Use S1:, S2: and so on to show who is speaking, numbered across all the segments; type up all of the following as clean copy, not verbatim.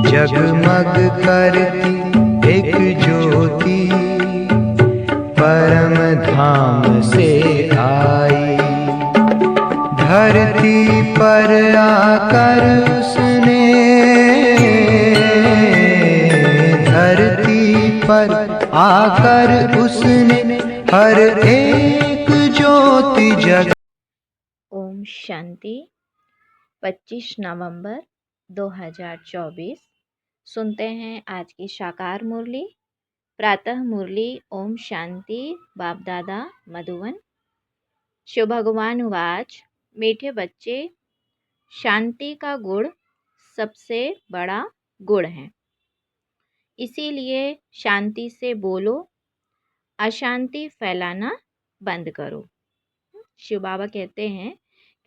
S1: जगमग करती एक ज्योति परम धाम से आई। धरती पर आकर उसने, धरती पर आकर उसने हर एक ज्योति जग।
S2: ओम शांति। 25 नवंबर 2024। सुनते हैं आज की साकार मुरली। प्रातः मुरली ओम शांति बाप दादा मधुवन। शिव भगवान उवाच, मीठे बच्चे, शांति का गुण सबसे बड़ा गुण है, इसीलिए शांति से बोलो, अशांति फैलाना बंद करो। शिव बाबा कहते हैं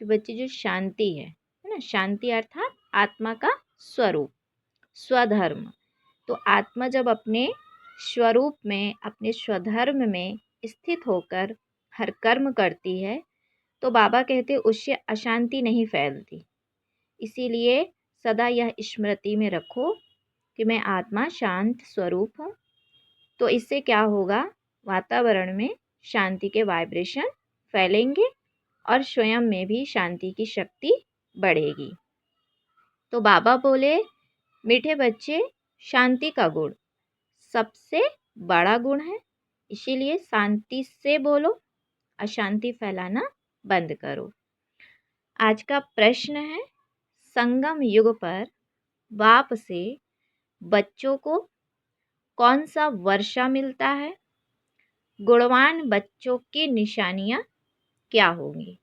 S2: कि बच्चे जो शांति है ना, शांति अर्थात आत्मा का स्वरूप, स्वधर्म। तो आत्मा जब अपने स्वरूप में, अपने स्वधर्म में स्थित होकर हर कर्म करती है तो बाबा कहते उससे अशांति नहीं फैलती। इसीलिए सदा यह स्मृति में रखो कि मैं आत्मा शांत स्वरूप हूँ। तो इससे क्या होगा, वातावरण में शांति के वाइब्रेशन फैलेंगे और स्वयं में भी शांति की शक्ति बढ़ेगी। तो बाबा बोले, मीठे बच्चे, शांति का गुण सबसे बड़ा गुण है, इसीलिए शांति से बोलो, अशांति फैलाना बंद करो। आज का प्रश्न है, संगम युग पर बाप से बच्चों को कौन सा वर्षा मिलता है? गुणवान बच्चों की निशानियां क्या होंगी?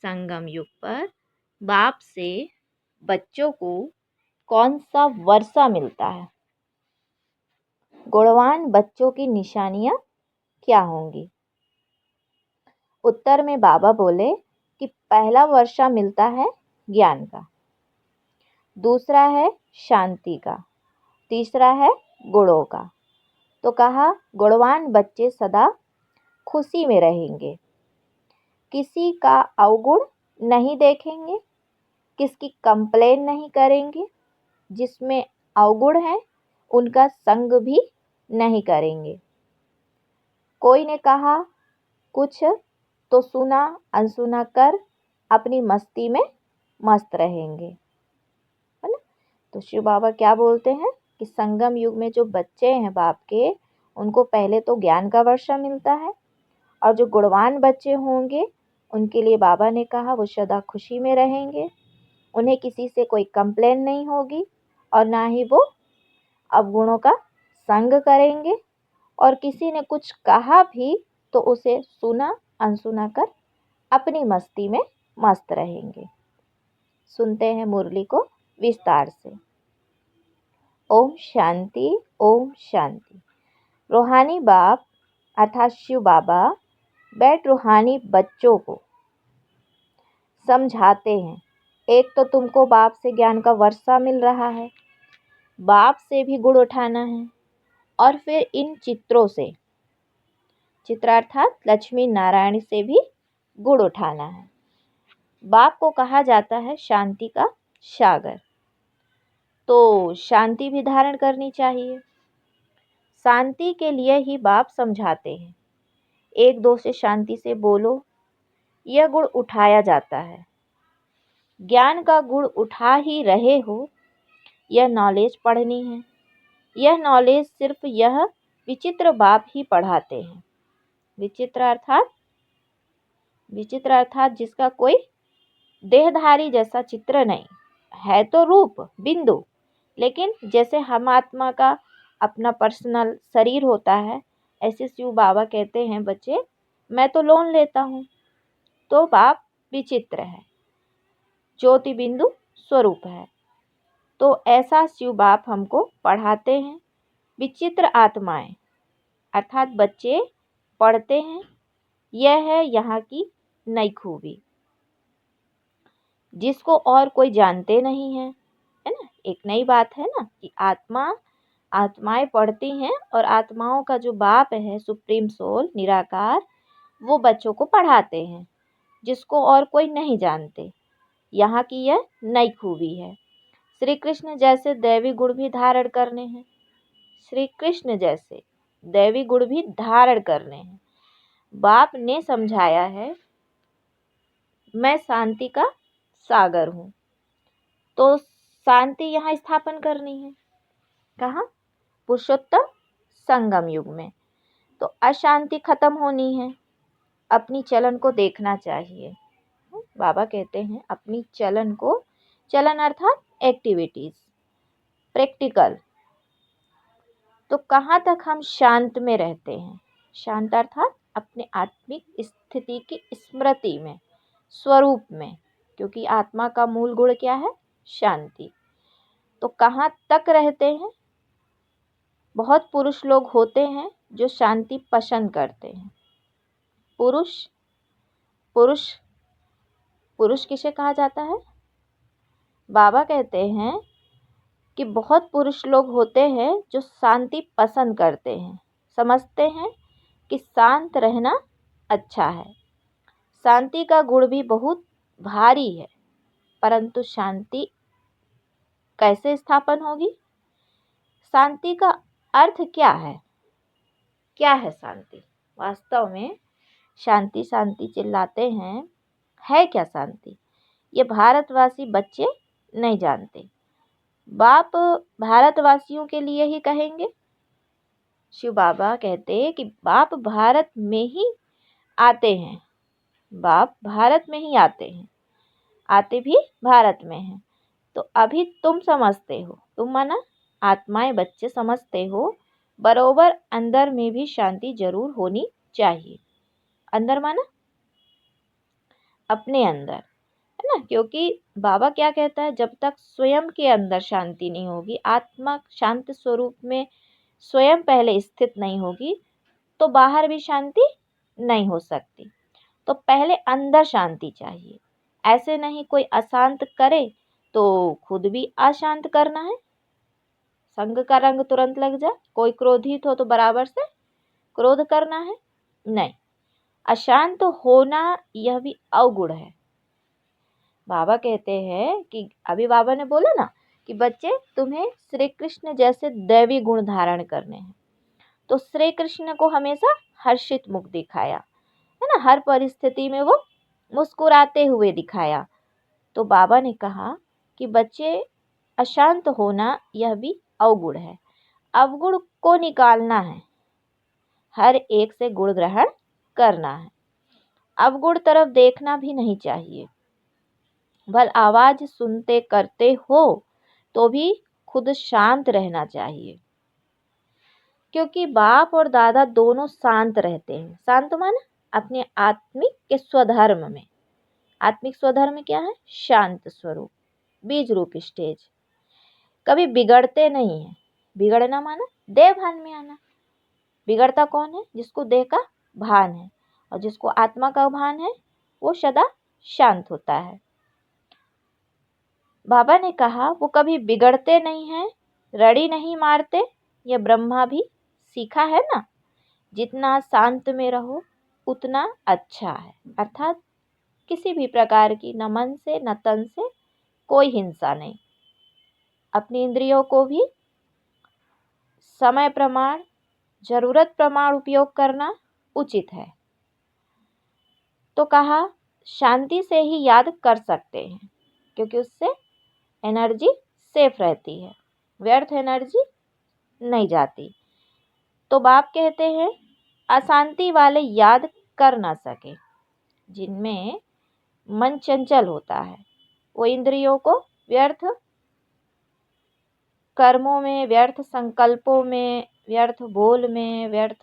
S2: संगम युग पर बाप से बच्चों को कौन सा वर्षा मिलता है? गुणवान बच्चों की निशानियां क्या होंगी? उत्तर में बाबा बोले कि पहला वर्षा मिलता है ज्ञान का, दूसरा है शांति का, तीसरा है गुणों का। तो कहा गुणवान बच्चे सदा खुशी में रहेंगे, किसी का अवगुण नहीं देखेंगे, किसकी कंप्लेन नहीं करेंगे, जिसमें अवगुण है उनका संग भी नहीं करेंगे। कोई ने कहा कुछ तो सुना अनसुना कर अपनी मस्ती में मस्त रहेंगे, है ना। तो शिव बाबा क्या बोलते हैं कि संगम युग में जो बच्चे हैं बाप के, उनको पहले तो ज्ञान का वर्षा मिलता है, और जो गुणवान बच्चे होंगे उनके लिए बाबा ने कहा वो सदा खुशी में रहेंगे, उन्हें किसी से कोई कंप्लेन नहीं होगी और ना ही वो अवगुणों का संग करेंगे, और किसी ने कुछ कहा भी तो उसे सुना अनसुना कर अपनी मस्ती में मस्त रहेंगे। सुनते हैं मुरली को विस्तार से। ओम शांति, ओम शांति। रूहानी बाप अर्थात शिव बाबा बैठ रूहानी बच्चों को समझाते हैं। एक तो तुमको बाप से ज्ञान का वर्षा मिल रहा है, बाप से भी गुण उठाना है, और फिर इन चित्रों से, चित्र अर्थात लक्ष्मी नारायण से भी गुण उठाना है। बाप को कहा जाता है शांति का सागर, तो शांति भी धारण करनी चाहिए। शांति के लिए ही बाप समझाते हैं, एक दो से शांति से बोलो, यह गुण उठाया जाता है। ज्ञान का गुण उठा ही रहे हो, यह नॉलेज पढ़नी है। यह नॉलेज सिर्फ यह विचित्र बाप ही पढ़ाते हैं। विचित्र अर्थात जिसका कोई देहधारी जैसा चित्र नहीं है, तो रूप बिंदु, लेकिन जैसे हम आत्मा का अपना पर्सनल शरीर होता है, ऐसे शिव बाबा कहते हैं बच्चे मैं तो लोन लेता हूँ, तो बाप विचित्र है, ज्योति बिंदु स्वरूप है। तो ऐसा शिव बाप हमको पढ़ाते हैं। विचित्र आत्माएं अर्थात बच्चे पढ़ते हैं, यह है यहाँ की नई खूबी, जिसको और कोई जानते नहीं है, है ना। एक नई बात है ना कि आत्माएं पढ़ती हैं, और आत्माओं का जो बाप है सुप्रीम सोल निराकार, वो बच्चों को पढ़ाते हैं, जिसको और कोई नहीं जानते। यहाँ की यह नई खूबी है। श्री कृष्ण जैसे दैवी गुण भी धारण करने हैं। श्री कृष्ण जैसे दैवी गुण भी धारण करने हैं। बाप ने समझाया है, मैं शांति का सागर हूँ। तो शांति यहाँ स्थापन करनी है। कहाँ? पुरुषोत्तम संगम युग में। तो अशांति खत्म होनी है। अपनी चलन को देखना चाहिए। बाबा कहते हैं अपनी चलन को, चलन अर्थात एक्टिविटीज, प्रैक्टिकल। तो कहाँ तक हम शांत में रहते हैं? शांत अर्थात अपने आत्मिक स्थिति की स्मृति में, स्वरूप में, क्योंकि आत्मा का मूल गुण क्या है? शांति। तो कहाँ तक रहते हैं? बहुत पुरुष लोग होते हैं जो शांति पसंद करते हैं। पुरुष पुरुष पुरुष किसे कहा जाता है? बाबा कहते हैं कि बहुत पुरुष लोग होते हैं जो शांति पसंद करते हैं, समझते हैं कि शांत रहना अच्छा है। शांति का गुण भी बहुत भारी है, परंतु शांति कैसे स्थापन होगी? शांति का अर्थ क्या है? क्या है शांति? वास्तव में शांति शांति चिल्लाते हैं, है क्या शांति? ये भारतवासी बच्चे नहीं जानते। बाप भारतवासियों के लिए ही कहेंगे। शिव बाबा कहते हैं कि बाप भारत में ही आते हैं। बाप भारत में ही आते हैं, आते भी भारत में हैं। तो अभी तुम समझते हो, तुम माना आत्माएं बच्चे समझते हो, बरोबर अंदर में भी शांति जरूर होनी चाहिए। अंदर माना अपने अंदर, है ना? क्योंकि बाबा क्या कहता है, जब तक स्वयं के अंदर शांति नहीं होगी, आत्मा शांत स्वरूप में स्वयं पहले स्थित नहीं होगी, तो बाहर भी शांति नहीं हो सकती। तो पहले अंदर शांति चाहिए। ऐसे नहीं कोई अशांत करे तो खुद भी अशांत करना है। संग का रंग तुरंत लग जाए। कोई क्रोधित हो तो बराबर से क्रोध करना है? नहीं। अशांत होना यह भी अवगुण है। बाबा कहते हैं कि अभी बाबा ने बोला ना कि बच्चे तुम्हें श्री कृष्ण जैसे दैवी गुण धारण करने हैं। तो श्री कृष्ण को हमेशा हर्षित मुख दिखाया, है ना? हर परिस्थिति में वो मुस्कुराते हुए दिखाया। तो बाबा ने कहा कि बच्चे अशांत होना यह भी अवगुण है। अवगुण को निकालना है, हर एक से गुण ग्रहण करना है। अवगुण तरफ देखना भी नहीं चाहिए। भल आवाज सुनते करते हो तो भी खुद शांत रहना चाहिए, क्योंकि बाप और दादा दोनों शांत रहते हैं। शांत माना अपने आत्मिक के स्वधर्म में। आत्मिक स्वधर्म क्या है? शांत स्वरूप, बीज रूप स्टेज। कभी बिगड़ते नहीं है। बिगड़ना माना देह भान में आना। बिगड़ता कौन है? जिसको देह का भान है, और जिसको आत्मा का भान है वो सदा शांत होता है। बाबा ने कहा वो कभी बिगड़ते नहीं हैं, रड़ी नहीं मारते। ये ब्रह्मा भी सीखा है ना, जितना शांत में रहो उतना अच्छा है। अर्थात किसी भी प्रकार की न मन से न तन से कोई हिंसा नहीं। अपनी इंद्रियों को भी समय प्रमाण, जरूरत प्रमाण उपयोग करना उचित है। तो कहा शांति से ही याद कर सकते हैं, क्योंकि उससे एनर्जी सेफ रहती है, व्यर्थ एनर्जी नहीं जाती। तो बाप कहते हैं अशांति वाले याद कर ना सके। जिनमें मन चंचल होता है वो इंद्रियों को व्यर्थ कर्मों में, व्यर्थ संकल्पों में, व्यर्थ बोल में, व्यर्थ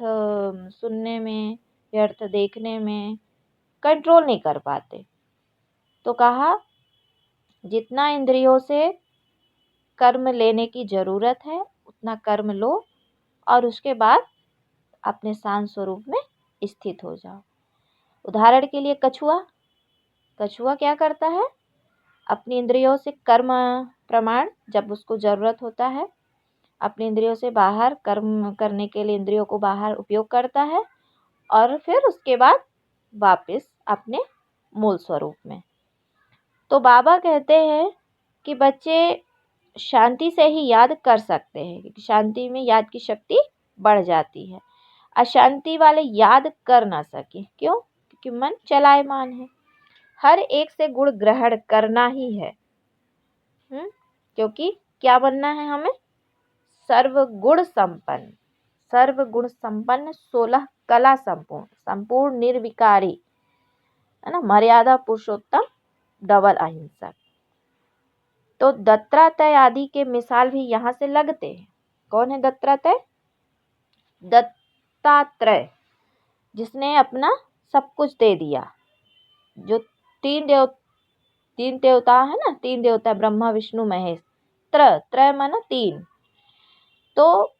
S2: सुनने में, व्यर्थ देखने में कंट्रोल नहीं कर पाते। तो कहा जितना इंद्रियों से कर्म लेने की जरूरत है उतना कर्म लो, और उसके बाद अपने शांत स्वरूप में स्थित हो जाओ। उदाहरण के लिए कछुआ क्या करता है? अपनी इंद्रियों से कर्म प्रमाण, जब उसको जरूरत होता है अपनी इंद्रियों से बाहर कर्म करने के लिए इंद्रियों को बाहर उपयोग करता है, और फिर उसके बाद वापस अपने मूल स्वरूप में। तो बाबा कहते हैं कि बच्चे शांति से ही याद कर सकते हैं, क्योंकि शांति में याद की शक्ति बढ़ जाती है। अशांति वाले याद कर ना सके, क्यों? क्योंकि मन चलायमान है। हर एक से गुण ग्रहण करना ही है। क्योंकि क्या बनना है हमें? सर्वगुण संपन्न, सर्वगुण संपन्न, 16 कला संपूर्ण, संपूर्ण निर्विकारी, है ना, मर्यादा पुरुषोत्तम, डबल अहिंसक। तो दत्तात्रेय आदि के मिसाल भी यहाँ से लगते हैं। कौन है दत्तात्रेय? दत्तात्रेय, जिसने अपना सब कुछ दे दिया। जो तीन देवता है ना, 3 देवता, ब्रह्मा विष्णु महेश, त्रय माना 3। तो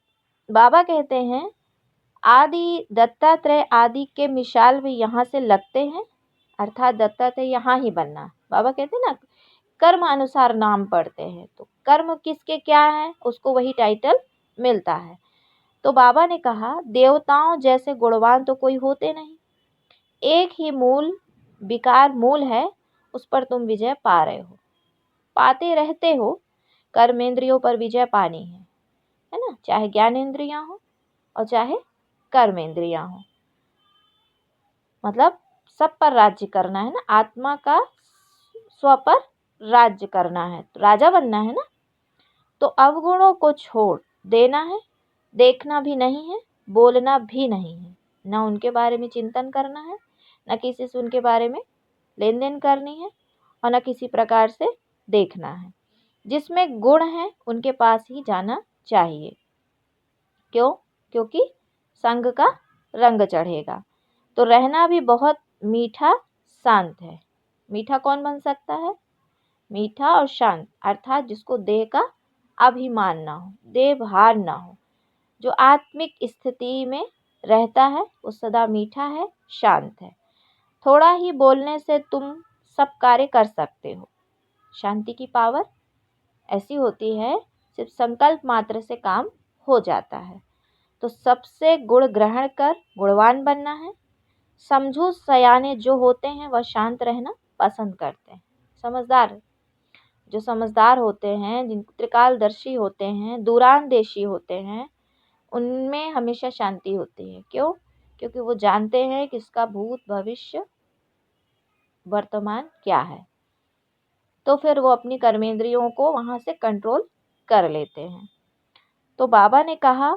S2: बाबा कहते हैं आदि, दत्तात्रेय आदि के मिसाल भी यहाँ से लगते हैं, अर्थात दत्तात्रेय यहाँ ही बनना। बाबा कहते हैं ना, कर्म अनुसार नाम पढ़ते हैं, तो कर्म किसके क्या है उसको वही टाइटल मिलता है। तो बाबा ने कहा देवताओं जैसे गुणवान तो कोई होते नहीं, एक ही मूल विकार मूल है, उस पर तुम विजय पा रहे हो, पाते रहते हो। कर्मेंद्रियों पर विजय पानी है ना, चाहे ज्ञानेंद्रियां हो और चाहे कर्मेंद्रियां हो, मतलब सब पर राज्य करना है ना, आत्मा का स्व पर राज्य करना है, तो राजा बनना है ना। तो अवगुणों को छोड़ देना है, देखना भी नहीं है, बोलना भी नहीं है, ना उनके बारे में चिंतन करना है, ना किसी से उनके बारे में लेन देन करनी है, और न किसी प्रकार से देखना है। जिसमें गुण है उनके पास ही जाना चाहिए। क्यों? क्योंकि संग का रंग चढ़ेगा। तो रहना भी बहुत मीठा शांत है। मीठा कौन बन सकता है? मीठा और शांत, अर्थात जिसको देह का अभिमान ना हो, देह भार ना हो, जो आत्मिक स्थिति में रहता है वो सदा मीठा है, शांत है। थोड़ा ही बोलने से तुम सब कार्य कर सकते हो। शांति की पावर ऐसी होती है, सिर्फ संकल्प मात्र से काम हो जाता है। तो सबसे गुण ग्रहण कर गुणवान बनना है। समझू सयाने जो होते हैं वह शांत रहना पसंद करते हैं। समझदार, जो समझदार होते हैं, जिन त्रिकालदर्शी होते हैं, दूरांदेशी होते हैं, उनमें हमेशा शांति होती है। क्यों? क्योंकि वो जानते हैं कि इसका भूत भविष्य वर्तमान क्या है। तो फिर वो अपनी कर्मेंद्रियों को वहाँ से कंट्रोल कर लेते हैं। तो बाबा ने कहा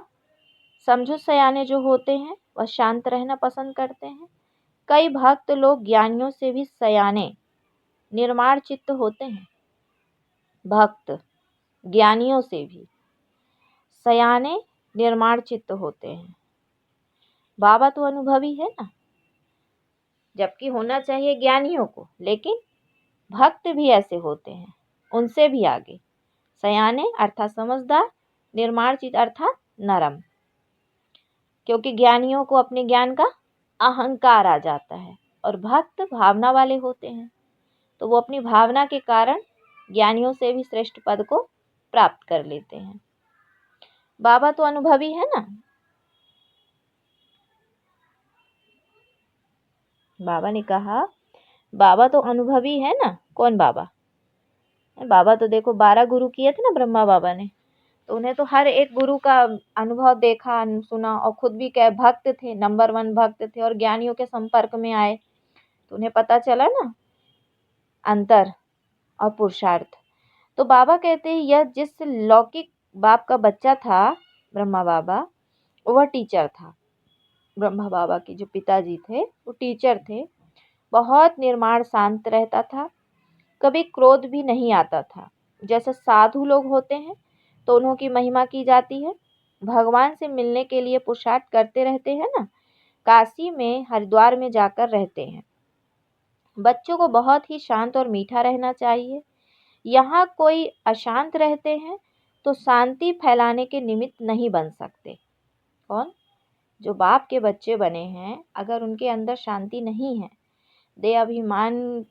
S2: समझो सयाने जो होते हैं वह शांत रहना पसंद करते हैं। कई भक्त लोग ज्ञानियों से भी सयाने निर्माण चित्त होते हैं। भक्त ज्ञानियों से भी सयाने निर्माण चित्त होते हैं। बाबा तो अनुभवी है ना, जबकि होना चाहिए ज्ञानियों को, लेकिन भक्त भी ऐसे होते हैं, उनसे भी आगे। सयाने अर्थात समझदार, निर्माण चित्त अर्थात नरम, क्योंकि ज्ञानियों को अपने ज्ञान का अहंकार आ जाता है और भक्त भावना वाले होते हैं, तो वो अपनी भावना के कारण ज्ञानियों से भी श्रेष्ठ पद को प्राप्त कर लेते हैं। बाबा तो अनुभवी है ना। बाबा ने कहा बाबा तो अनुभवी है ना। कौन बाबा? बाबा तो देखो 12 गुरु किए थे ना ब्रह्मा बाबा ने, तो उन्हें तो हर एक गुरु का अनुभव देखा, सुना, और खुद भी क्या भक्त थे, नंबर 1 भक्त थे, और ज्ञानियों के संपर्क में आए तो उन्हें पता चला ना अंतर और पुरुषार्थ। तो बाबा कहते हैं यह जिस लौकिक बाप का बच्चा था ब्रह्मा बाबा, वह टीचर था। ब्रह्मा बाबा के जो पिताजी थे वो टीचर थे। बहुत निर्माण शांत रहता था, कभी क्रोध भी नहीं आता था। जैसे साधु लोग होते हैं तो उन्हों की महिमा की जाती है, भगवान से मिलने के लिए पुरुषार्थ करते रहते हैं ना, काशी में हरिद्वार में जाकर रहते हैं। बच्चों को बहुत ही शांत और मीठा रहना चाहिए। यहाँ कोई अशांत रहते हैं तो शांति फैलाने के निमित्त नहीं बन सकते। कौन? जो बाप के बच्चे बने हैं, अगर उनके अंदर शांति नहीं है, देह अभिमान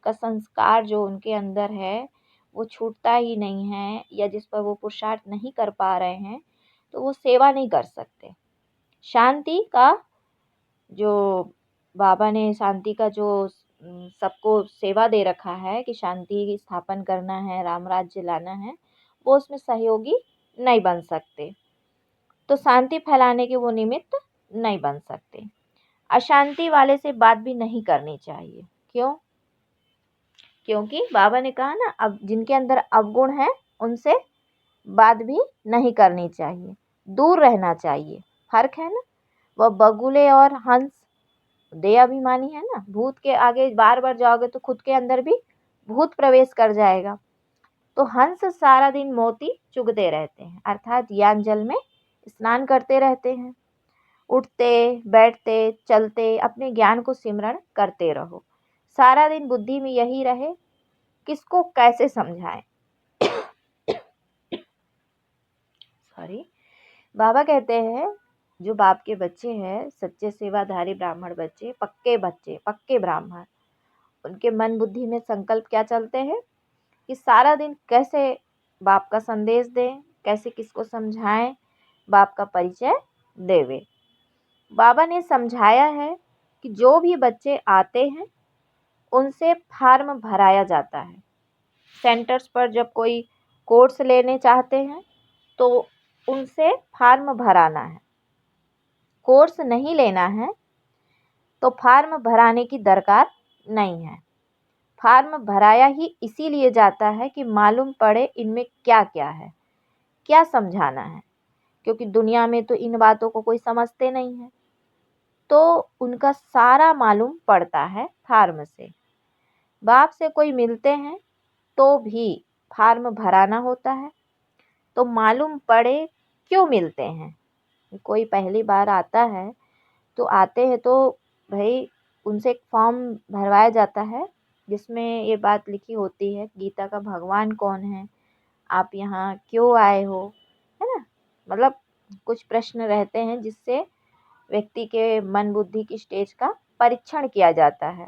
S2: का संस्कार जो उनके अंदर है वो छूटता ही नहीं है, या जिस पर वो पुरुषार्थ नहीं कर पा रहे हैं, तो वो सेवा नहीं कर सकते। शांति का जो बाबा ने शांति का जो सबको सेवा दे रखा है कि शांति स्थापन करना है, राम राज्य लाना है, वो उसमें सहयोगी नहीं बन सकते। तो शांति फैलाने के वो निमित्त नहीं बन सकते। अशांति वाले से बात भी नहीं करनी चाहिए। क्यों? क्योंकि बाबा ने कहा ना, अब जिनके अंदर अवगुण है उनसे बात भी नहीं करनी चाहिए, दूर रहना चाहिए। फर्क है ना। वह बगुले और हंस दे अभिमानी है ना। भूत के आगे बार बार जाओगे तो खुद के अंदर भी भूत प्रवेश कर जाएगा। तो हंस सारा दिन मोती चुगते रहते हैं, अर्थात ज्ञान जल में स्नान करते रहते हैं। उठते बैठते चलते अपने ज्ञान को सिमरण करते रहो। सारा दिन बुद्धि में यही रहे, किसको कैसे समझाएं। सॉरी। बाबा कहते हैं जो बाप के बच्चे हैं, सच्चे सेवाधारी ब्राह्मण बच्चे, पक्के ब्राह्मण, उनके मन बुद्धि में संकल्प क्या चलते हैं कि सारा दिन कैसे बाप का संदेश दें, कैसे किसको समझाएं, बाप का परिचय देवे। बाबा ने समझाया है कि जो भी बच्चे आते हैं उनसे फॉर्म भराया जाता है। सेंटर्स पर जब कोई कोर्स लेने चाहते हैं तो उनसे फॉर्म भराना है। कोर्स नहीं लेना है तो फॉर्म भराने की दरकार नहीं है। फॉर्म भराया ही इसीलिए जाता है कि मालूम पड़े इनमें क्या क्या है, क्या समझाना है। क्योंकि दुनिया में तो इन बातों को कोई समझते नहीं है, तो उनका सारा मालूम पड़ता है फॉर्म से। बाप से कोई मिलते हैं तो भी फॉर्म भराना होता है, तो मालूम पड़े क्यों मिलते हैं। कोई पहली बार आता है तो आते हैं तो भाई उनसे एक फॉर्म भरवाया जाता है जिसमें ये बात लिखी होती है गीता का भगवान कौन है, आप यहाँ क्यों आए हो, है ना। मतलब कुछ प्रश्न रहते हैं जिससे व्यक्ति के मन बुद्धि की स्टेज का परीक्षण किया जाता है,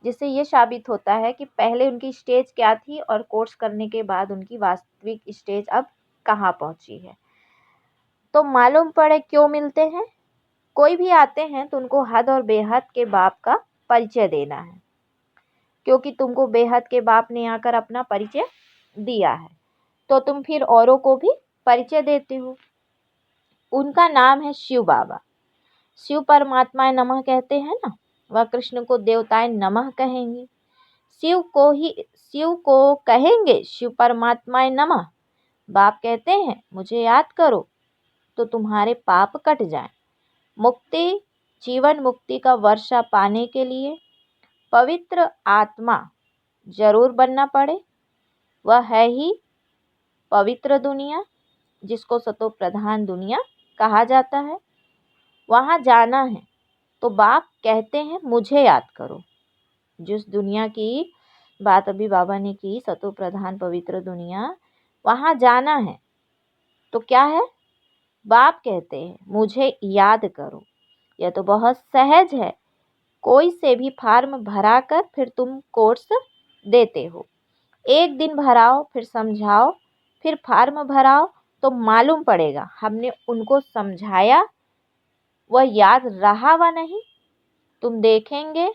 S2: जिससे ये साबित होता है कि पहले उनकी स्टेज क्या थी और कोर्स करने के बाद उनकी वास्तविक स्टेज अब कहाँ पहुँची है। तो मालूम पड़े क्यों मिलते हैं। कोई भी आते हैं तो उनको हद और बेहद के बाप का परिचय देना है, क्योंकि तुमको बेहद के बाप ने आकर अपना परिचय दिया है तो तुम फिर औरों को भी परिचय देते हो। उनका नाम है शिव बाबा। शिव परमात्मा नमः कहते हैं ना, वह कृष्ण को देवताएं नमः कहेंगे। शिव को कहेंगे शिव परमात्मा नमः। बाप कहते हैं मुझे याद करो तो तुम्हारे पाप कट जाएं। मुक्ति, जीवन मुक्ति का वर्षा पाने के लिए पवित्र आत्मा जरूर बनना पड़े। वह है ही पवित्र दुनिया, जिसको सतो प्रधान दुनिया कहा जाता है। वहाँ जाना है तो बाप कहते हैं मुझे याद करो। जिस दुनिया की बात अभी बाबा ने की, सतो प्रधान पवित्र दुनिया, वहाँ जाना है तो क्या है, बाप कहते हैं मुझे याद करो। यह तो बहुत सहज है। कोई से भी फॉर्म भरा कर फिर तुम कोर्स देते हो। एक दिन भराओ, फिर समझाओ, फिर फॉर्म भराओ तो मालूम पड़ेगा हमने उनको समझाया वह याद रहा व नहीं। तुम देखेंगे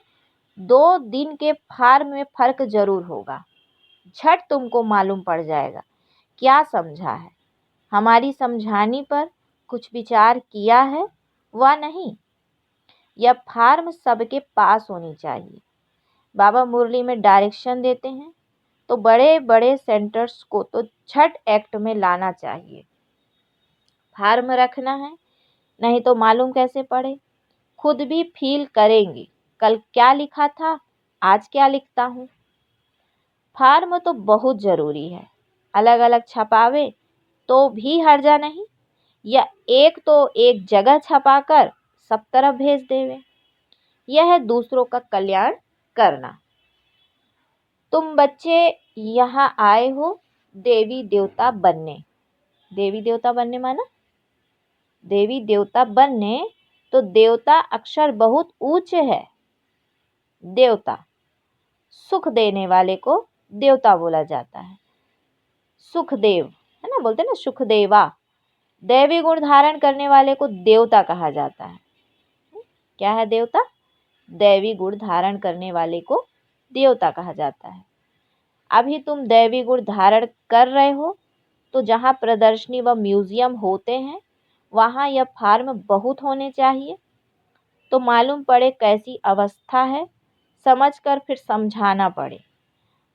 S2: 2 दिन के फॉर्म में फर्क जरूर होगा। झट तुमको मालूम पड़ जाएगा क्या समझा है, हमारी समझानी पर कुछ विचार किया है व नहीं। यह फॉर्म सबके पास होनी चाहिए। बाबा मुरली में डायरेक्शन देते हैं तो बड़े बड़े सेंटर्स को तो झट एक्ट में लाना चाहिए। फॉर्म रखना है, नहीं तो मालूम कैसे पड़े। खुद भी फील करेंगी कल क्या लिखा था, आज क्या लिखता हूँ। फॉर्म तो बहुत ज़रूरी है। अलग अलग छपावे तो भी हर्जा नहीं, या एक तो एक जगह छपाकर सब तरफ भेज देवे। यह है दूसरों का कल्याण करना। तुम बच्चे यहाँ आए हो देवी देवता बनने। देवी देवता बनने माना देवी देवता बनने, तो देवता अक्षर बहुत ऊंच है। देवता सुख देने वाले को देवता बोला जाता है। सुखदेव है ना, बोलते ना सुखदेवा। दैवी गुण धारण करने वाले को देवता कहा जाता है। क्या है देवता? दैवी गुण धारण करने वाले को देवता कहा जाता है। अभी तुम दैवी गुण धारण कर रहे हो तो जहाँ प्रदर्शनी व म्यूजियम होते हैं वहाँ यह फार्म बहुत होने चाहिए। तो मालूम पड़े कैसी अवस्था है, समझकर फिर समझाना पड़े।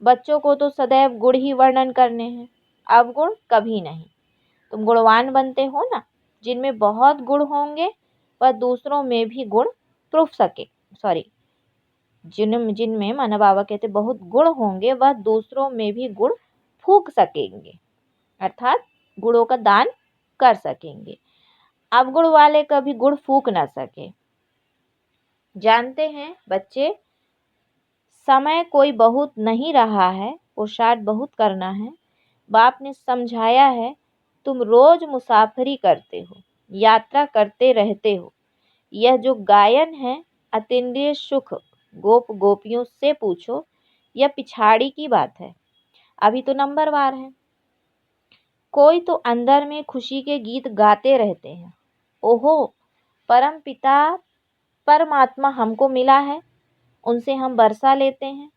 S2: बच्चों को तो सदैव गुण ही वर्णन करने हैं, अवगुण कभी नहीं। तुम गुणवान बनते हो ना, जिनमें बहुत गुण होंगे वह दूसरों में भी गुण प्रूफ सके सॉरी जिनमें माना बाबा कहते बहुत गुण होंगे वह दूसरों में भी गुण फूंक सकेंगे, अर्थात गुणों का दान कर सकेंगे। अवगुण वाले कभी गुण फूंक ना सके। जानते हैं बच्चे, समय कोई बहुत नहीं रहा है, पुरुषार्थ बहुत करना है। बाप ने समझाया है, तुम रोज मुसाफरी करते हो, यात्रा करते रहते हो। यह जो गायन है अतीन्द्रिय सुख, गोप गोपियों से पूछो, यह पिछाड़ी की बात है, अभी तो नंबरवार है। कोई तो अंदर में खुशी के गीत गाते रहते हैं। ओहो, परम पिता परमात्मा हमको मिला है, उनसे हम बरसा लेते हैं।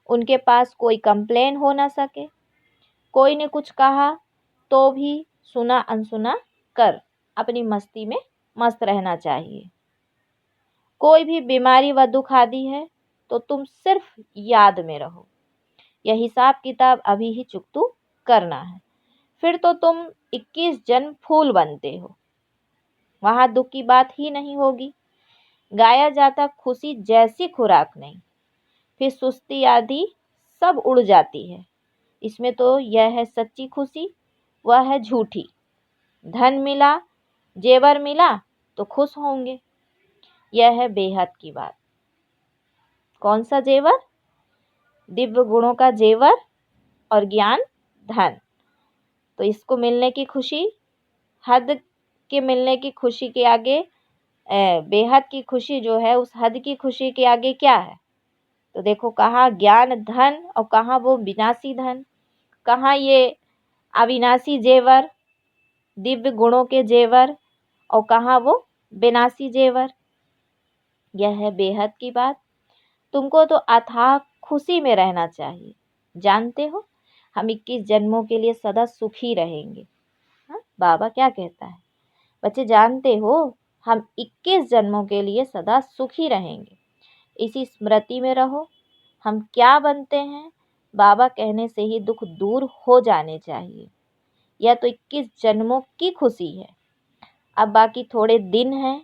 S2: उनके पास कोई कंप्लेन हो ना सके। कोई ने कुछ कहा तो भी सुना अनसुना कर अपनी मस्ती में मस्त रहना चाहिए। कोई भी बीमारी व दुख आदि है तो तुम सिर्फ याद में रहो। यह हिसाब किताब अभी ही चुकतू करना है, फिर तो तुम 21 जन्म फूल बनते हो, वहां दुख की बात ही नहीं होगी। गाया जाता खुशी जैसी खुराक नहीं, फिर सुस्ती आदि सब उड़ जाती है। इसमें तो यह है सच्ची खुशी, वह है झूठी। धन मिला, जेवर मिला तो खुश होंगे, यह है बेहद की बात। कौन सा जेवर? दिव्य गुणों का जेवर और ज्ञान धन। तो इसको मिलने की खुशी, हद के मिलने की खुशी के आगे बेहद की खुशी जो है उस हद की खुशी के आगे क्या है? तो देखो, कहाँ ज्ञान धन और कहाँ वो विनाशी धन, कहाँ ये अविनाशी जेवर, दिव्य गुणों के जेवर, और कहाँ वो विनाशी जेवर। यह है बेहद की बात। तुमको तो अथाह खुशी में रहना चाहिए। जानते हो, हम 21 जन्मों के लिए सदा सुखी रहेंगे। हाँ, बाबा क्या कहता है? बच्चे जानते हो, हम 21 जन्मों के लिए सदा सुखी रहेंगे। इसी स्मृति में रहो। हम क्या बनते हैं, बाबा कहने से ही दुख दूर हो जाने चाहिए। यह तो 21 जन्मों की खुशी है। अब बाकी थोड़े दिन हैं,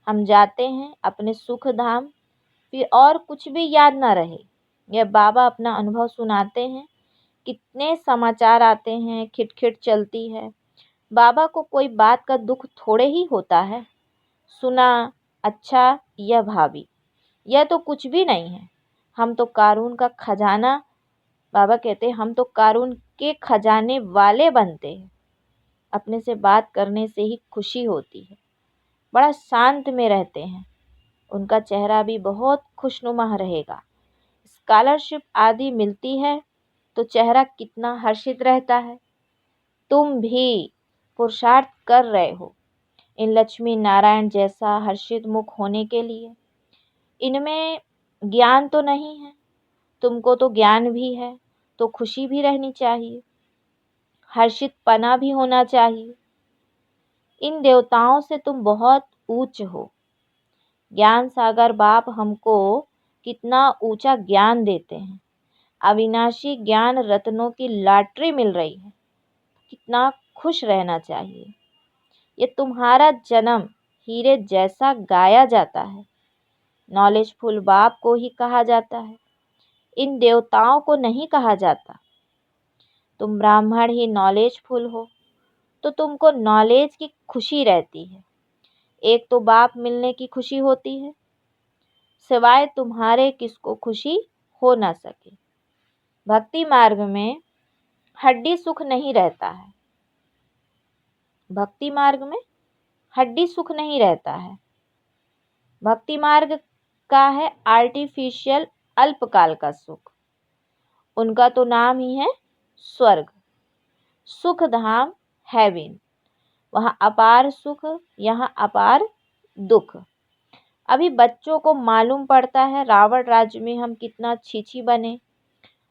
S2: हम जाते हैं अपने सुख धाम, फिर और कुछ भी याद ना रहे। यह बाबा अपना अनुभव सुनाते हैं। कितने समाचार आते हैं, खिटखिट चलती है। बाबा को कोई बात का दुख थोड़े ही होता है। सुना, अच्छा, यह भाभी, यह तो कुछ भी नहीं है। हम तो कारून का खजाना, बाबा कहते हैं, हम तो कारून के खजाने वाले बनते हैं। अपने से बात करने से ही खुशी होती है। बड़ा शांत में रहते हैं, उनका चेहरा भी बहुत खुशनुमा रहेगा। स्कॉलरशिप आदि मिलती है तो चेहरा कितना हर्षित रहता है। तुम भी पुरुषार्थ कर रहे हो इन लक्ष्मी नारायण जैसा हर्षित मुख होने के लिए। इनमें ज्ञान तो नहीं है, तुमको तो ज्ञान भी है, तो खुशी भी रहनी चाहिए, हर्षित पना भी होना चाहिए। इन देवताओं से तुम बहुत ऊंच हो। ज्ञान सागर बाप हमको कितना ऊंचा ज्ञान देते हैं। अविनाशी ज्ञान रत्नों की लॉटरी मिल रही है, कितना खुश रहना चाहिए। ये तुम्हारा जन्म हीरे जैसा गाया जाता है। नॉलेजफुल बाप को ही कहा जाता है, इन देवताओं को नहीं कहा जाता। तुम ब्राह्मण ही नॉलेजफुल हो तो तुमको नॉलेज की खुशी रहती है। एक तो बाप मिलने की खुशी होती है, सिवाय तुम्हारे किसको खुशी हो ना सके। भक्ति मार्ग में हड्डी सुख नहीं रहता है। भक्ति मार्ग में हड्डी सुख नहीं रहता है। भक्ति मार्ग का है आर्टिफिशियल अल्पकाल का सुख। उनका तो नाम ही है स्वर्ग, सुख धाम, हेवन। वहाँ अपार सुख, यहाँ अपार दुख। अभी बच्चों को मालूम पड़ता है रावण राज्य में हम कितना छीछी बने,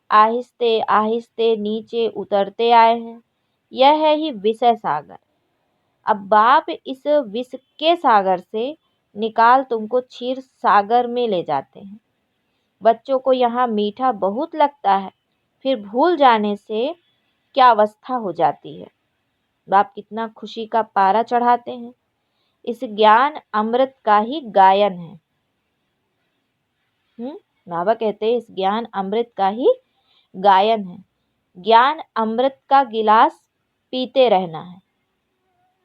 S2: आहिस्ते आहिस्ते नीचे उतरते आए हैं। यह है ही विषय सागर। अब बाप इस विष के सागर से निकाल तुमको क्षीर सागर में ले जाते हैं। बच्चों को यहाँ मीठा बहुत लगता है, फिर भूल जाने से क्या अवस्था हो जाती है। बाप कितना खुशी का पारा चढ़ाते हैं। इस ज्ञान अमृत का ही गायन है। बाबा कहते हैं इस ज्ञान अमृत का ही गायन है। ज्ञान अमृत का गिलास पीते रहना है।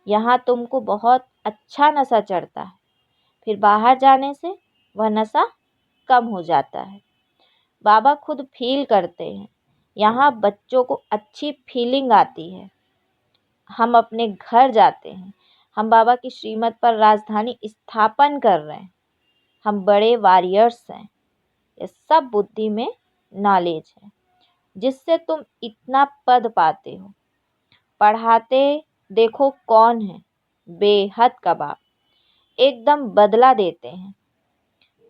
S2: यहाँ तुमको बहुत अच्छा नशा चढ़ता है, फिर बाहर जाने से वह नशा कम हो जाता है। बाबा खुद फील करते हैं। यहाँ बच्चों को अच्छी फीलिंग आती है। हम अपने घर जाते हैं। हम बाबा की श्रीमत पर राजधानी स्थापन कर रहे हैं। हम बड़े वॉरियर्स हैं। ये सब बुद्धि में नॉलेज है जिससे तुम इतना पद पाते हो। पढ़ाते देखो कौन है, बेहद का बाप एकदम बदला देते हैं।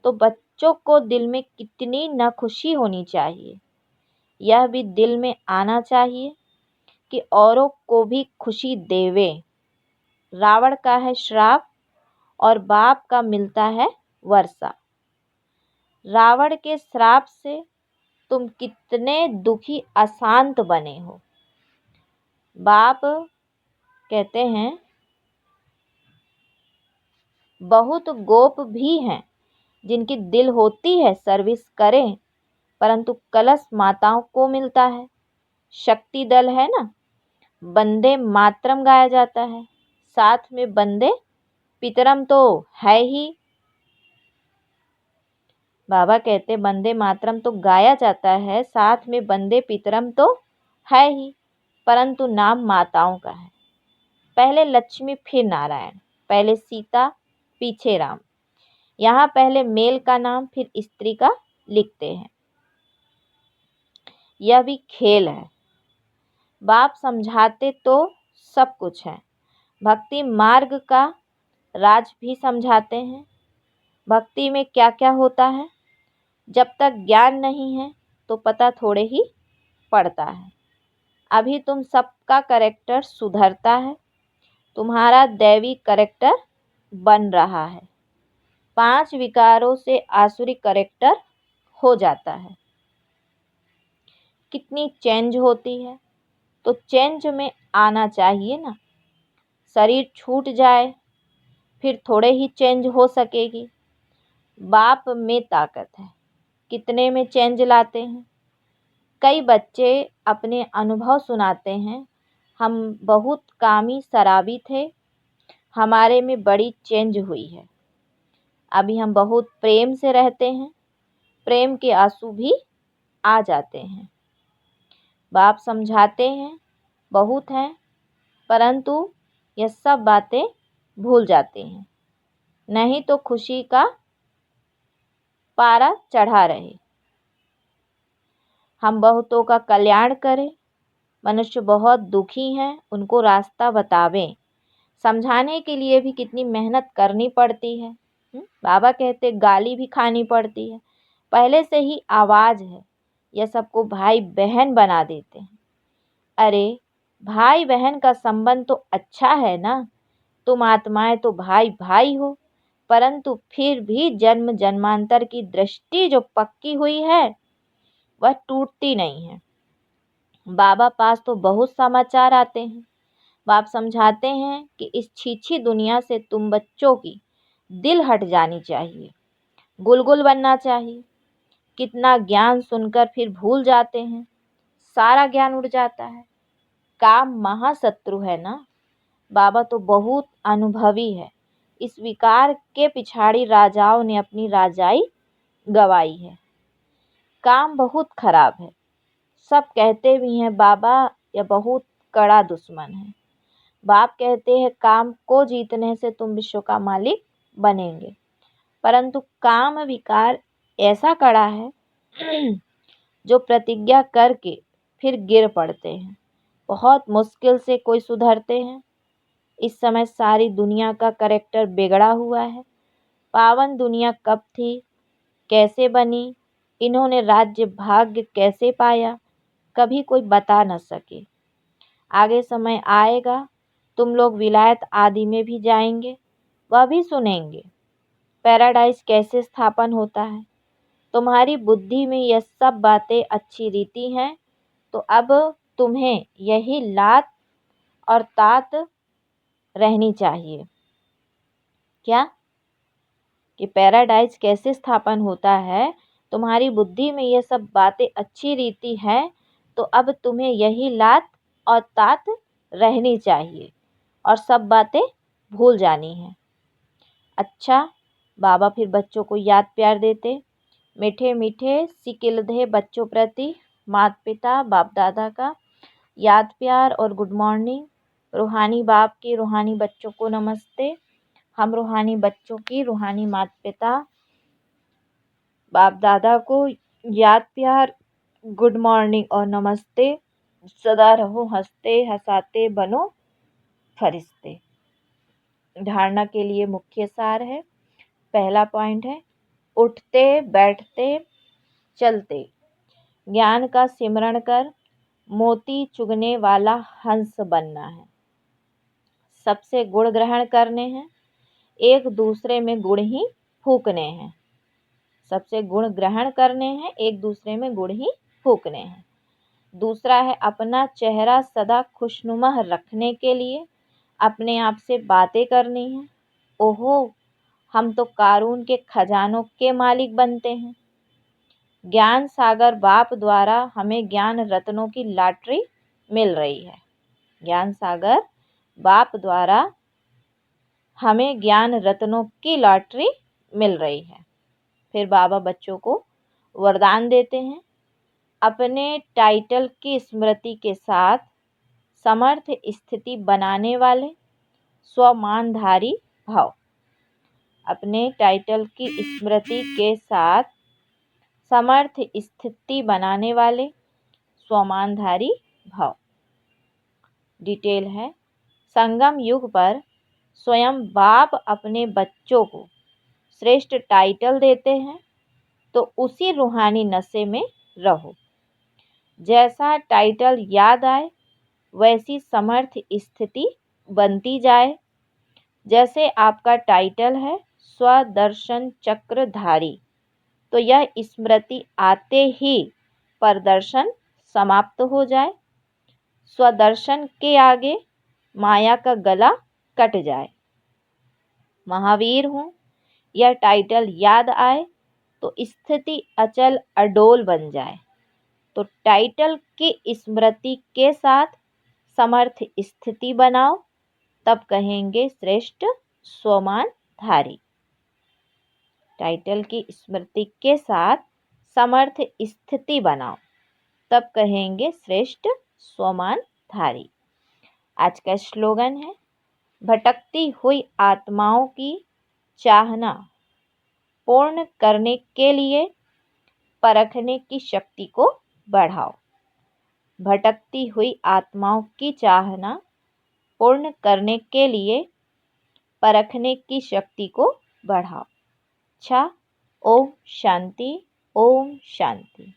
S2: तो बच्चों को दिल में कितनी न खुशी होनी चाहिए। यह भी दिल में आना चाहिए कि औरों को भी खुशी देवे। रावण का है श्राप और बाप का मिलता है वर्षा। रावण के श्राप से तुम कितने दुखी अशांत बने हो। बाप कहते हैं बहुत गोप भी हैं जिनकी दिल होती है सर्विस करें, परंतु कलश माताओं को मिलता है। शक्ति दल है ना, वंदे मातरम गाया जाता है, साथ में वंदे पितरम तो है ही। बाबा कहते वंदे मातरम तो गाया जाता है, साथ में वंदे पितरम तो है ही, परंतु नाम माताओं का है। पहले लक्ष्मी फिर नारायण, पहले सीता पीछे राम। यहाँ पहले मेल का नाम फिर स्त्री का लिखते हैं। यह भी खेल है। बाप समझाते तो सब कुछ है। भक्ति मार्ग का राज भी समझाते हैं। भक्ति में क्या क्या होता है। जब तक ज्ञान नहीं है तो पता थोड़े ही पड़ता है। अभी तुम सबका करेक्टर सुधरता है। तुम्हारा दैवी करेक्टर बन रहा है। 5 विकारों से आसुरी करेक्टर हो जाता है। कितनी चेंज होती है, तो चेंज में आना चाहिए ना। शरीर छूट जाए फिर थोड़े ही चेंज हो सकेगी। बाप में ताकत है। कितने में चेंज लाते हैं। कई बच्चे अपने अनुभव सुनाते हैं। हम बहुत कामी शराबी थे, हमारे में बड़ी चेंज हुई है। अभी हम बहुत प्रेम से रहते हैं, प्रेम के आंसू भी आ जाते हैं। बाप समझाते हैं बहुत हैं, परंतु यह सब बातें भूल जाते हैं। नहीं तो खुशी का पारा चढ़ा रहे। हम बहुतों का कल्याण करें। मनुष्य बहुत दुखी हैं, उनको रास्ता बतावें। समझाने के लिए भी कितनी मेहनत करनी पड़ती है। बाबा कहते गाली भी खानी पड़ती है। पहले से ही आवाज़ है, यह सबको भाई बहन बना देते हैं। अरे भाई बहन का संबंध तो अच्छा है ना। तुम आत्माएं तो भाई भाई हो, परंतु फिर भी जन्म जन्मांतर की दृष्टि जो पक्की हुई है वह टूटती नहीं है। बाबा पास तो बहुत समाचार आते हैं। बाप समझाते हैं कि इस छीछी दुनिया से तुम बच्चों की दिल हट जानी चाहिए, गुलगुल बनना चाहिए। कितना ज्ञान सुनकर फिर भूल जाते हैं। सारा ज्ञान उड़ जाता है। काम महाशत्रु है ना। बाबा तो बहुत अनुभवी है। इस विकार के पिछाड़ी राजाओं ने अपनी राजाई गवाई है। काम बहुत खराब है। सब कहते भी हैं बाबा यह बहुत कड़ा दुश्मन है। बाप कहते हैं काम को जीतने से तुम विश्व का मालिक बनेंगे, परंतु काम विकार ऐसा कड़ा है जो प्रतिज्ञा करके फिर गिर पड़ते हैं। बहुत मुश्किल से कोई सुधरते हैं। इस समय सारी दुनिया का करेक्टर बिगड़ा हुआ है। पावन दुनिया कब थी, कैसे बनी, इन्होंने राज्य भाग्य कैसे पाया, कभी कोई बता न सके। आगे समय आएगा तुम लोग विलायत आदि में भी जाएंगे, वह भी सुनेंगे पैराडाइज कैसे स्थापन होता है। तुम्हारी बुद्धि में यह सब बातें अच्छी रीति हैं, तो अब तुम्हें यही लात और तात रहनी चाहिए। क्या कि पैराडाइज कैसे स्थापन होता है, तुम्हारी बुद्धि में यह सब बातें अच्छी रीति है, तो अब तुम्हें यही लात और तात रहनी चाहिए और सब बातें भूल जानी है। अच्छा, बाबा फिर बच्चों को याद प्यार देते। मीठे मीठे सिकिलधे बच्चों प्रति माता पिता बाप दादा का याद प्यार और गुड मॉर्निंग। रूहानी बाप की रूहानी बच्चों को नमस्ते। हम रूहानी बच्चों की रूहानी माता पिता बाप दादा को याद प्यार, गुड मॉर्निंग और नमस्ते। सदा रहो हंसते हंसाते, बनो फरिश्ते। धारणा के लिए मुख्य सार है। पहला पॉइंट है, उठते बैठते चलते ज्ञान का सिमरण कर मोती चुगने वाला हंस बनना है। सबसे गुण ग्रहण करने हैं, एक दूसरे में गुण ही फूकने हैं। सबसे गुण ग्रहण करने हैं, एक दूसरे में गुण ही फूकने हैं। दूसरा है, अपना चेहरा सदा खुशनुमा रखने के लिए अपने आप से बातें करनी है। ओहो, हम तो कारून के खजानों के मालिक बनते हैं। ज्ञान सागर बाप द्वारा हमें ज्ञान रत्नों की लॉटरी मिल रही है। ज्ञान सागर बाप द्वारा हमें ज्ञान रत्नों की लॉटरी मिल रही है। फिर बाबा बच्चों को वरदान देते हैं, अपने टाइटल की स्मृति के साथ समर्थ स्थिति बनाने वाले स्वमानधारी भाव। अपने टाइटल की स्मृति के साथ समर्थ स्थिति बनाने वाले स्वमानधारी भाव। डिटेल है, संगम युग पर स्वयं बाप अपने बच्चों को श्रेष्ठ टाइटल देते हैं, तो उसी रूहानी नशे में रहो। जैसा टाइटल याद आए वैसी समर्थ स्थिति बनती जाए। जैसे आपका टाइटल है स्वदर्शन चक्रधारी, तो यह स्मृति आते ही प्रदर्शन समाप्त हो जाए। स्वदर्शन के आगे माया का गला कट जाए। महावीर हूँ, यह टाइटल याद आए तो स्थिति अचल अडोल बन जाए। तो टाइटल की स्मृति के साथ समर्थ स्थिति बनाओ, तब कहेंगे श्रेष्ठ स्वमानधारी। टाइटल की स्मृति के साथ समर्थ स्थिति बनाओ, तब कहेंगे श्रेष्ठ स्वमानधारी। आज का स्लोगन है, भटकती हुई आत्माओं की चाहना पूर्ण करने के लिए परखने की शक्ति को बढ़ाओ। भटकती हुई आत्माओं की चाहना पूर्ण करने के लिए परखने की शक्ति को बढ़ाओ। अच्छा, ओम शांति, ओम शांति।